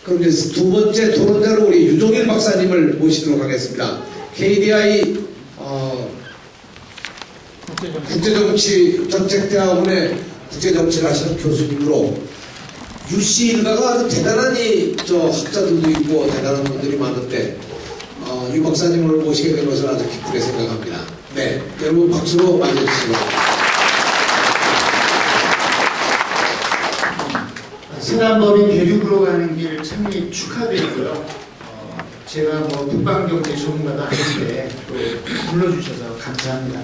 그럼 이제 두 번째 토론자로 우리 유종일 박사님을 모시도록 하겠습니다. KDI 국제정치정책대학원의 국제정치를 하시는 교수님으로 유씨 일가가 아주 대단한 학자들도 있고 대단한 분들이 많은데 유 박사님을 모시게 된 것을 아주 기쁘게 생각합니다. 네, 여러분 박수로 맞이해주시고. 세난법인 대륙으로 가는 길 참여히 축하드리고요. 제가 북방경제 전문가도 아닌데 또 불러주셔서 감사합니다.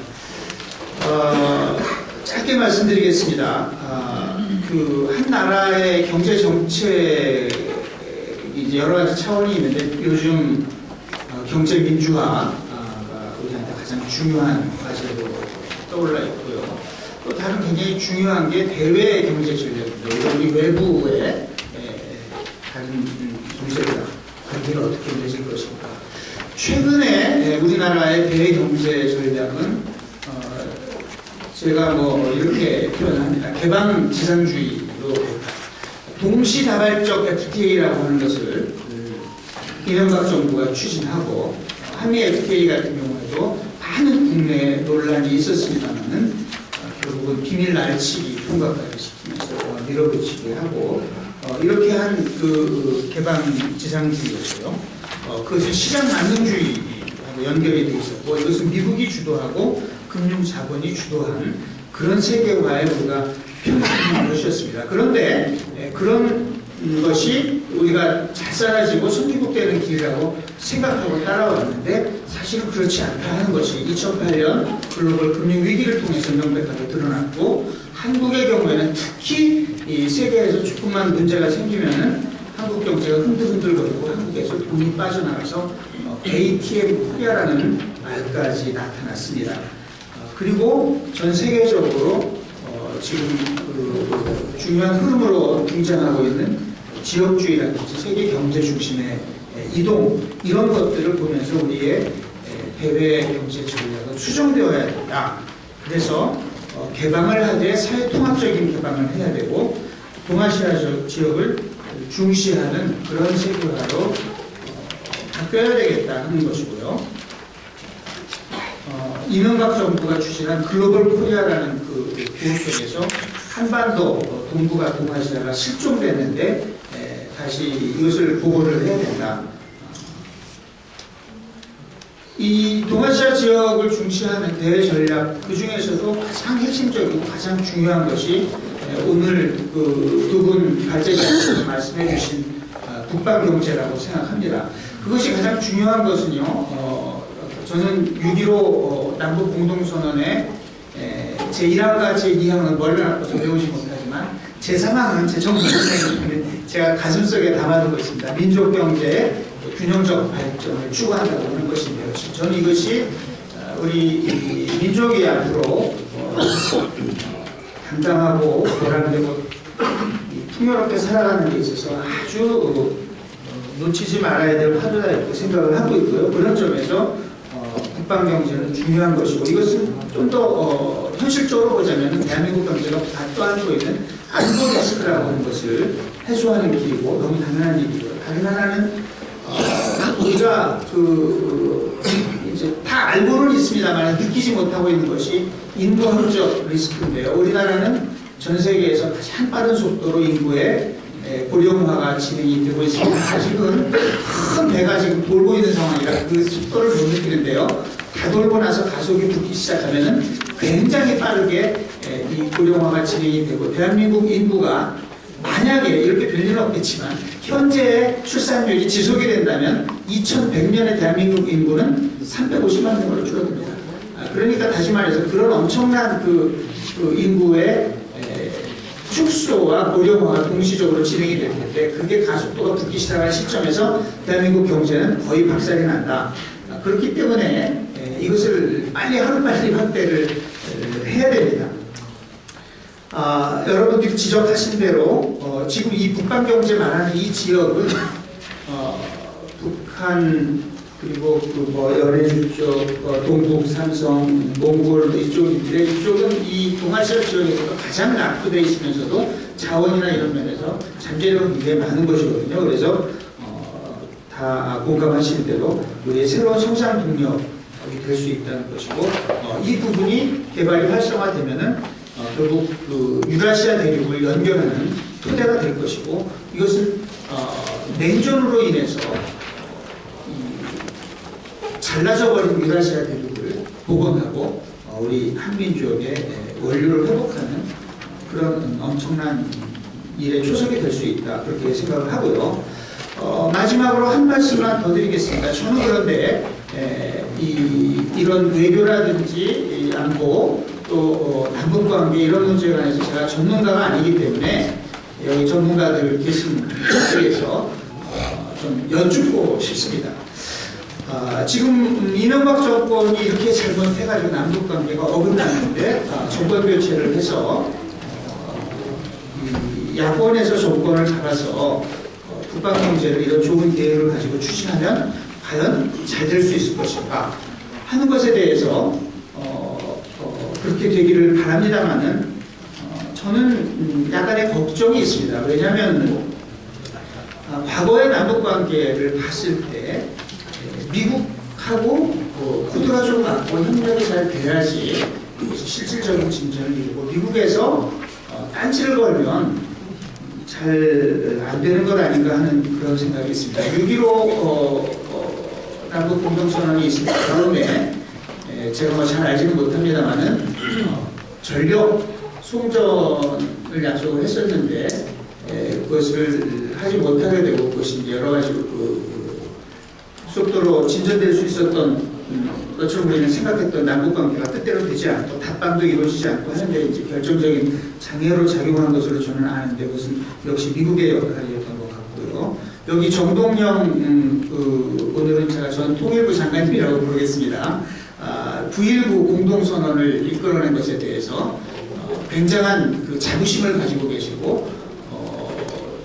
짧게 말씀드리겠습니다. 한 나라의 경제 정책 이제 여러 가지 차원이 있는데 요즘 경제 민주화가 우리한테 가장 중요한 과제로 떠올라 있고요. 또 다른 굉장히 중요한 게 대외 경제 전략입니다. 우리 외부의 다른 경제가 관계를 어떻게 맺을 것인가. 최근에 우리나라의 대외 경제 전략은 제가 이렇게 표현합니다. 개방 지상주의로 동시다발적 FTA라고 하는 것을 이명박 정부가 추진하고 한미 FTA 같은 경우에도 많은 국내 논란이 있었습니다만은 결국은 비밀 날치기 통과까지 시키면서 밀어붙이게 하고 이렇게 한 그 개방 지상주의였고요. 그것은 시장 만능주의하고 연결이 되어 있었고 이것은 미국이 주도하고 금융 자본이 주도한 그런 세계화에 우리가 편입한 것이었습니다. 그런데 그런 것이 우리가 잘 살아지고 선진국되는 길이라고 생각하고 따라왔는데 사실은 그렇지 않다 하는 것이 2008년 글로벌 금융위기를 통해서 명백하게 드러났고 한국의 경우에는 특히 이 세계에서 조금만 문제가 생기면은 한국 경제가 흔들흔들거리고 한국에서 돈이 빠져나가서 ATM 코리아라는 말까지 나타났습니다. 그리고 전 세계적으로 지금 중요한 흐름으로 등장하고 있는 지역주의라든지 세계 경제 중심의 이동 이런 것들을 보면서 우리의 대외 경제 전략은 수정되어야 된다. 그래서 개방을 하되 사회통합적인 개방을 해야 되고 동아시아 지역을 중시하는 그런 세계화로 바뀌어야 되겠다 하는 것이고요. 이명박 정부가 추진한 글로벌 코리아라는 그 구호 속에서 한반도 동북아 동아시아가 실종됐는데 다시 이것을 보고를 해야 된다. 이 동아시아 지역을 중시하는 대외 전략 그 중에서도 가장 핵심적이고 가장 중요한 것이 오늘 두 분 발제자께서 말씀해 주신 북방경제라고 생각합니다. 그것이 가장 중요한 것은요. 저는 6.15 남북 공동선언의 제1항과 제2항은 머리를 아파서 배우지 못하지만 제3항은 제 정부는 제가 가슴속에 담아두고 있습니다. 민족경제의 균형적 발전을 추구한다고 하는 것인데요. 저는 이것이 우리 민족이 앞으로 당당하고 보람되고 풍요롭게 살아가는 데 있어서 아주 놓치지 말아야 될 화두다 이렇게 생각을 하고 있고요. 그런 점에서 북방경제는 중요한 것이고 이것은 좀 더 현실적으로 보자면 대한민국 경제가 떠안고 있는 안보 리스크라고 하는 것을 해소하는 길이고 너무 당연한 일이고요. 다른 하나는 우리가 이제 다 알고는 있습니다만 느끼지 못하고 있는 것이 인구 학적 리스크인데요. 우리나라는 전 세계에서 가장 빠른 속도로 인구의 고령화가 진행이 되고 있습니다. 아직은 큰 배가 지금 돌고 있는 상황이라 그 속도를 못 느끼는데요. 다 돌고 나서 가속이 붙기 시작하면은 굉장히 빠르게 이 고령화가 진행이 되고 대한민국 인구가 만약에 이렇게 될 일은 없겠지만 현재 출산율이 지속이 된다면 2100년에 대한민국 인구는 350만 명으로 줄어듭니다. 그러니까 다시 말해서 그런 엄청난 그 인구의 축소와 고령화가 동시적으로 진행이 될 텐데 그게 가속도가 붙기 시작한 시점에서 대한민국 경제는 거의 박살이 난다. 그렇기 때문에 이것을 빨리 하루빨리 확대를 해야 됩니다. 여러분들이 지적하신 대로 지금 이 북방경제 말하는 이 지역은 북한 그리고 그뭐 연해주 쪽, 동북, 삼성, 몽골 이쪽인데 이쪽은 이 동아시아 지역에서 가장 낙후되어 있으면서도 자원이나 이런 면에서 잠재력은 굉장히 많은 것이거든요. 그래서 다 공감하실 대로 우리의 새로운 성장 동력이 될 수 있다는 것이고 이 부분이 개발이 활성화되면은 결국 그 유라시아 대륙을 연결하는 토대가 될 것이고 이것은 냉전으로 인해서 잘라져 버린 유라시아 대륙을 복원하고 우리 한민족의 원료를 회복하는 그런 엄청난 일에 초석이 될 수 있다 그렇게 생각을 하고요. 마지막으로 한 말씀만 더 드리겠습니다. 저는 그런데 이런 외교라든지 안보 또 남북관계 이런 문제에 관해서 제가 전문가가 아니기 때문에 여기 전문가들 계신 자리에서 좀 여쭙고 싶습니다. 지금 이명박 정권이 이렇게 잘못해가지고 남북관계가 어긋났는데 정권 교체를 해서 야권에서 정권을 잡아서 북방경제를 이런 좋은 계획을 가지고 추진하면 과연 잘 될 수 있을 것인가 하는 것에 대해서 그렇게 되기를 바랍니다만은 저는 약간의 걱정이 있습니다. 왜냐하면 과거의 남북관계를 봤을 때 미국하고 구도가 좀 맞고 협력이 잘 돼야지 실질적인 진전을 이루고 미국에서 딴지를 걸면 잘 안 되는 것 아닌가 하는 그런 생각이 있습니다. 6.15 남북 공동선언이 있습니다. 다음에 제가 뭐 잘 알지는 못합니다만은 전력 송전을 약속을 했었는데 그것을 하지 못하게 되고 그것이 이제 여러 가지 속도로 진전될 수 있었던 것처럼 우리는 생각했던 남북관계가 뜻대로 되지 않고 답방도 이루어지지 않고 하는데 이제 결정적인 장애로 작용한 것으로 저는 아는데 그것은 역시 미국의 역할이었던 것 같고요. 여기 정동영 오늘은 제가 전 통일부 장관님이라고 부르겠습니다. 9.19 공동선언을 이끌어낸 것에 대해서 굉장한 그 자부심을 가지고 계시고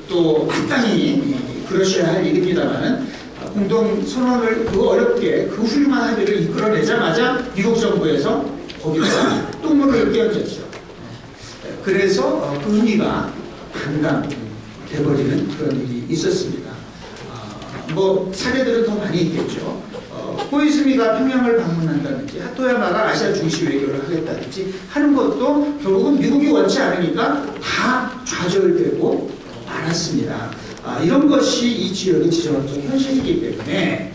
또 마땅히 그러셔야 할 일입니다만은 공동선언을 그 어렵게 그 훌륭한 합의를 이끌어내자마자 미국 정부에서 거기서 똥물을 끼얹었죠. 그래서 그 의미가 반감돼버리는 그런 일이 있었습니다. 뭐 사례들은 더 많이 있겠죠. 코이즈미가 평양을 방문한다든지 하토야마가 아시아 중시 외교를 하겠다든지 하는 것도 결국은 미국이 원치 않으니까 다 좌절되고 말았습니다. 이런 것이 이 지역의 지정학적 현실이기 때문에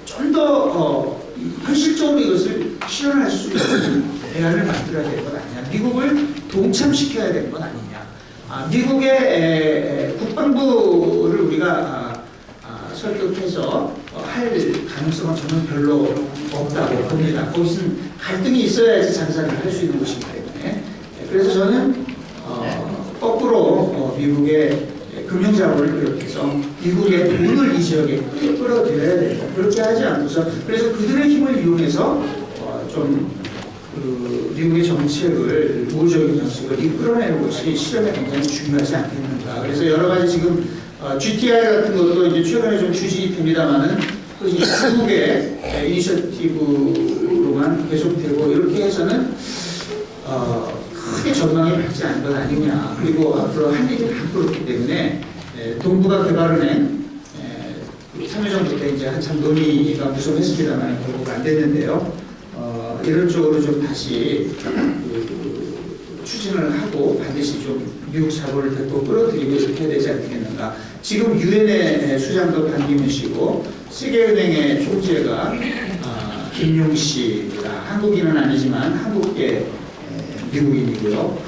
좀 더 현실적으로 이것을 실현할 수 있는 대안을 만들어야 될 것 아니냐. 미국을 동참시켜야 될 것 아니냐. 미국의 국방부를 우리가 설득해서 할 가능성은 저는 별로 없다고 봅니다. 거기서는 갈등이 있어야지 장사를 할 수 있는 것이기 때문에. 그래서 저는 거꾸로 미국의 금융자본을 비롯해서 미국의 돈을 이 지역에 끌어들여야 된다. 그렇게 하지 않고서 그래서 그들의 힘을 이용해서 미국의 정책을 우호적인 정책을 이끌어내는 것이 실현에 굉장히 중요하지 않겠는가. 그래서 여러 가지 지금 GTI 같은 것도 이제 최근에 좀 추진이 됩니다만은 미국의 이니셔티브로만 계속되고 이렇게 해서는 크게 전망이 밝지 않은 것 아니냐. 그리고 앞으로 할 일이 많고 때문에 동북아 개발은행 참여정부 때 이제 한참 논의가 무성했습니다만 결국 안 됐는데요. 이런 쪽으로 좀 다시 추진을 하고 반드시 좀 미국 자본을 데리고 끌어들이고 이렇게 해야 되지 않겠는가. 지금 유엔의 수장도 반기문 씨고 세계은행의 총재가 김용 씨입니다. 한국인은 아니지만 한국계 미국인이고요.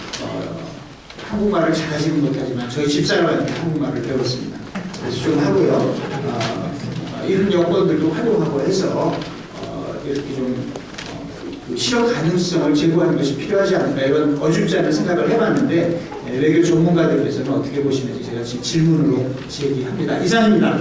한국말을 잘하지는 못하지만 저희 집사람한테 한국말을 배웠습니다. 그래서 좀 하고요. 이런 여건들도 활용하고 해서 이렇게 좀 실현 가능성을 제고하는 것이 필요하지 않을까 이런 어줍지 않은 생각을 해봤는데 외교 전문가들께서는 어떻게 보시는지 제가 지금 질문으로 제기합니다. 이상입니다.